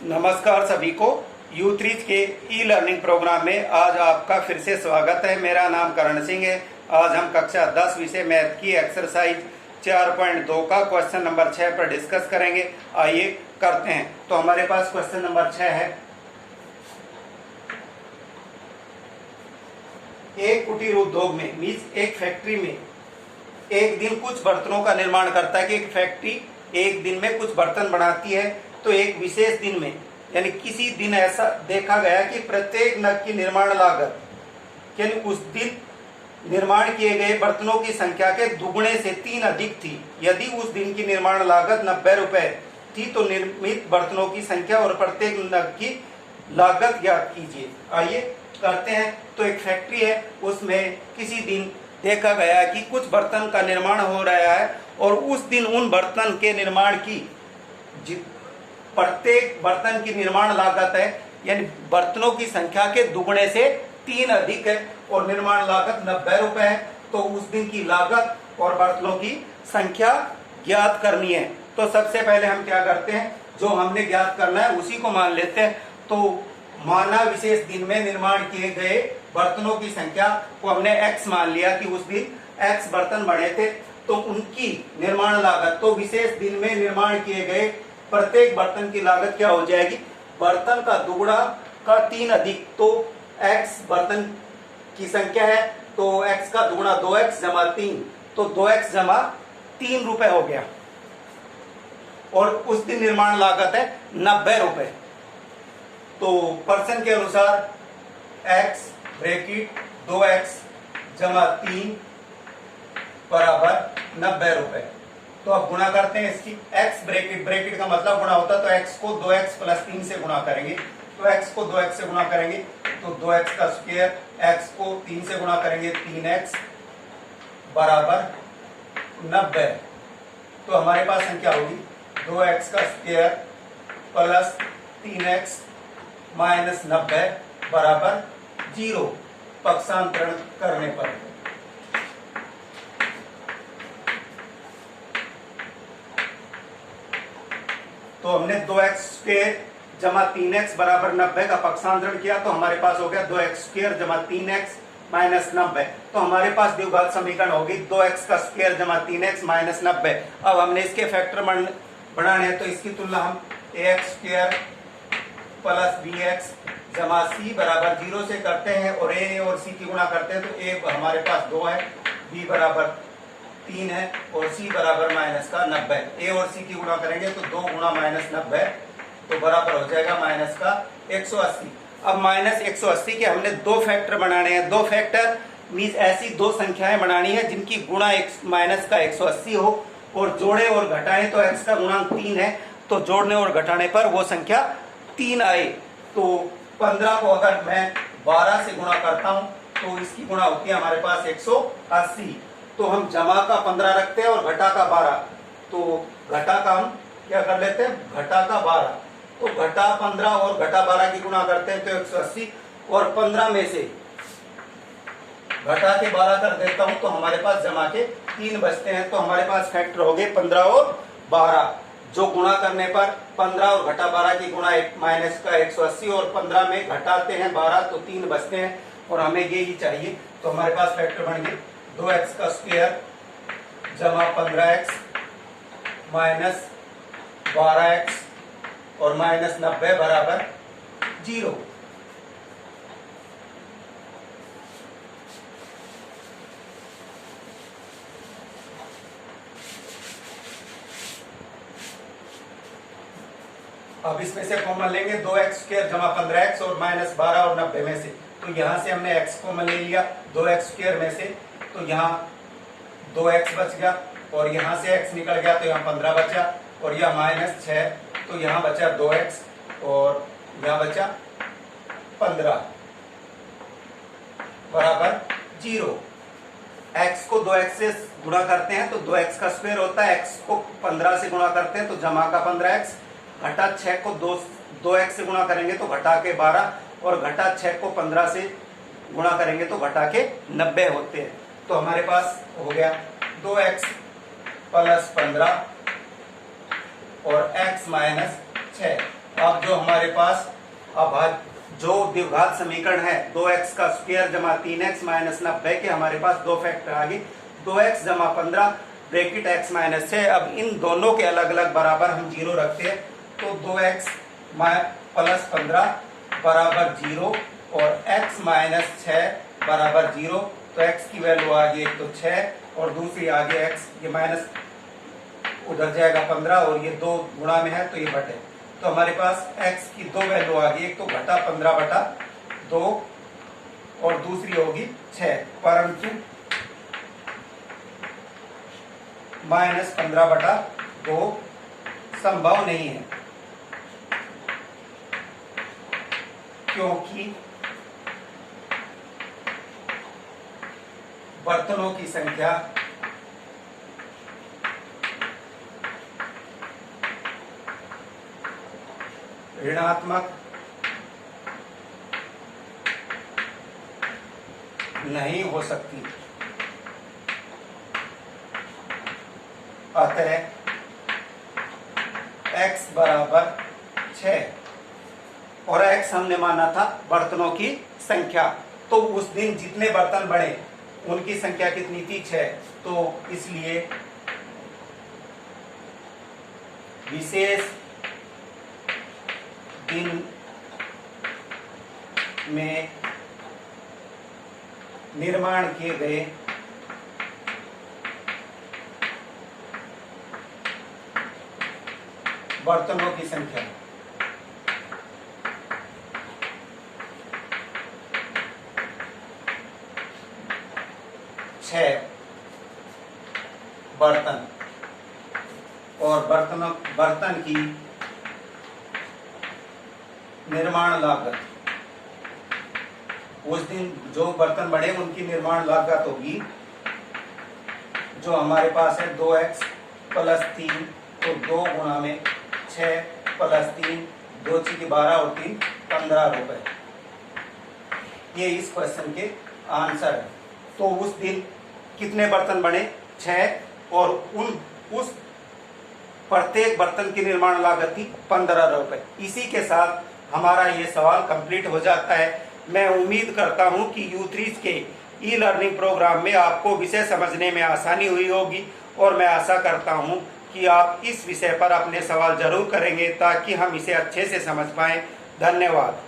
नमस्कार सभी को U3 के ई लर्निंग प्रोग्राम में आज आपका फिर से स्वागत है। मेरा नाम करण सिंह है। आज हम कक्षा 10 विषय मैथ की एक्सरसाइज 4.2 का क्वेश्चन नंबर 6 पर डिस्कस करेंगे। आइए करते हैं। तो हमारे पास क्वेश्चन नंबर 6 है। एक कुटीर उद्योग में मीन्स एक फैक्ट्री में एक दिन कुछ बर्तनों का निर्माण करता है कि एक फैक्ट्री एक दिन में कुछ बर्तन बनाती है। तो एक विशेष दिन में यानी किसी दिन ऐसा देखा गया कि प्रत्येक नग की निर्माण लागत यानी उस दिन निर्माण किए गए बर्तनों की संख्या के दुगने से 3 अधिक थी। यदि उस दिन की निर्माण लागत 90 रुपए थी तो निर्मित बर्तनों की संख्या और प्रत्येक नग की लागत ज्ञात कीजिए। आइए करते हैं। तो एक फैक्ट्री है, उसमें किसी दिन देखा गया कि कुछ बर्तन का निर्माण हो रहा है और उस दिन उन बर्तन के निर्माण की प्रत्येक बर्तन की निर्माण लागत है यानी बर्तनों की संख्या के दुगने से 3 अधिक है और निर्माण लागत 90 रुपए है। तो उस दिन की लागत और बर्तनों की संख्या ज्ञात करनी है। तो सबसे पहले हम क्या करते हैं, जो हमने ज्ञात करना है उसी को मान लेते हैं। तो माना विशेष दिन में निर्माण किए गए बर्तनों की संख्या को हमने x मान लिया कि उस दिन x बर्तन बने थे। तो उनकी निर्माण लागत, तो विशेष दिन में निर्माण किए गए प्रत्येक बर्तन की लागत क्या हो जाएगी, बर्तन का दुगुना का 3 अधिक। तो x बर्तन की संख्या है तो x का दुगुना 2x जमा 3, तो 2x जमा 3 रुपए हो गया। और उस दिन निर्माण लागत है 90 रुपए। तो पर्सन के अनुसार x ब्रैकेट 2x जमा 3 बराबर 90 रुपए। तो अब गुणा करते हैं इसकी। x ब्रैकेट का मतलब गुणा होता है, तो x को 2x प्लस 3 से गुणा करेंगे। तो x को 2x से गुणा करेंगे तो 2x का स्क्वायर, x को 3 से गुणा करेंगे 3x बराबर 90। तो हमारे पास संख्या होगी 2x का स्क्वायर प्लस 3x माइनस 90 बराबर 0 पक्षांतरण करने पर। तो हमने 2x स्क्वायर जमा 3x बराबर 90 का पक्षांतरण किया तो हमारे पास हो गया 2x स्क्वायर जमा 3x माइनस 90। तो हमारे पास द्विघात समीकरण होगी 2x का स्क्वायर जमा 3x माइनस 90। अब हमने इसके फैक्टर बनाने हैं तो इसकी तुलना हम ax स्क्वायर प्लस bx जमा c बराबर 0 से करते हैं और a और c की गुणा करते हैं। तो a हमारे पास 2 है, b बराबर 3 है और c बराबर माइनस का 90। a और c की गुणा करेंगे तो 2 गुणा माइनस 90 तो बराबर हो जाएगा माइनस का 180। अब माइनस 180 के हमने 2 फैक्टर बनाने हैं। 2 फैक्टर मीन्स ऐसी 2 संख्याएं बनानी है जिनकी गुणा माइनस का 180 हो और जोड़े और घटाएं तो x का गुणांक 3 है तो जोड़ने और घटाने पर वो संख्या 3 आए। तो 15 को अगर मैं 12 से गुणा करता हूं तो इसकी गुणा होती है हमारे पास 180। तो हम जमा का 15 रखते हैं और घटा का 12। तो घटा का हम क्या कर लेते हैं, घटा का 12। तो घटा 15 और घटा 12 की गुणा करते हैं तो 180 और 15 में से घटा के 12 कर देता हूं तो हमारे पास जमा के 3 बचते हैं। तो हमारे पास फैक्टर हो गए 15 और 12, जो गुणा करने पर 15 और घटा 12 की गुणा माइनस का 180 और 15 में घटाते हैं 12 तो 3 बचते हैं और हमें ये ही चाहिए। तो हमारे पास फैक्टर बन गए 2x का स्क्वायर जमा 15x माइनस 12x और माइनस 90 बराबर 0। अब इसमें से कॉमन लेंगे 2x स्क्वायर जमा 15x और माइनस 12 और 90 में से। तो यहां से हमने x कॉमन ले लिया 2x स्क्वायर में से, तो यहाँ 2x बच गया और यहाँ से x निकल गया तो यहाँ 15 बचा और यह माइनस 6 तो यहाँ बचा 2x और यहाँ बचा 15 बराबर 0। x को 2x से गुणा करते हैं तो 2x का स्क्वायर होता है, x को 15 से गुणा करते हैं तो जमा का 15x, घटा 6 को 2x से गुणा करेंगे तो घटा के 12 और घटा 6 को 15 से गुणा करेंगे तो घटा के 90 होते हैं। तो हमारे पास हो गया 2x प्लस 15 और x माइनस 6। अब जो हमारे पास जो द्विघात समीकरण है 2x का स्क्वायर जमा 3x माइनस 90 के हमारे पास दो फैक्टर आ गए 2x जमा 15 ब्रैकेट x माइनस 6। अब इन दोनों के अलग अलग बराबर हम 0 रखते हैं तो 2x प्लस 15 बराबर 0 और x माइनस 6 बराबर 0। तो x की वैल्यू आ गई एक तो 6 और दूसरी आगे x, ये माइनस उधर जाएगा 15 और ये 2 गुणा में है तो ये बटे। तो हमारे पास x की दो वैल्यू आ गई, एक तो घटा 15 बटा 2 और दूसरी होगी 6, परंतु माइनस 15 बटा 2 संभव नहीं है क्योंकि बर्तनों की संख्या ऋणात्मक नहीं हो सकती, अतः x बराबर 6 और x हमने माना था बर्तनों की संख्या। तो उस दिन जितने बर्तन बने उनकी संख्या कितनी थी 6। तो इसलिए विशेष दिन में निर्माण किए गए बर्तनों की संख्या 6 बर्तन और बर्तन की निर्माण लागत, उस दिन जो बर्तन बने उनकी निर्माण लागत होगी जो हमारे पास है 2x प्लस 3, तो 2 गुणा में 6 प्लस 3, 2 की 12 और 3 15 रुपए। ये इस क्वेश्चन के आंसर है। तो उस दिन कितने बर्तन बने 6 और उस प्रत्येक बर्तन की निर्माण लागत थी 15 रुपए। इसी के साथ हमारा ये सवाल कंप्लीट हो जाता है। मैं उम्मीद करता हूं कि U3 के ई लर्निंग प्रोग्राम में आपको विषय समझने में आसानी हुई होगी और मैं आशा करता हूं कि आप इस विषय पर अपने सवाल जरूर करेंगे ताकि हम इसे अच्छे से समझ पाएं। धन्यवाद।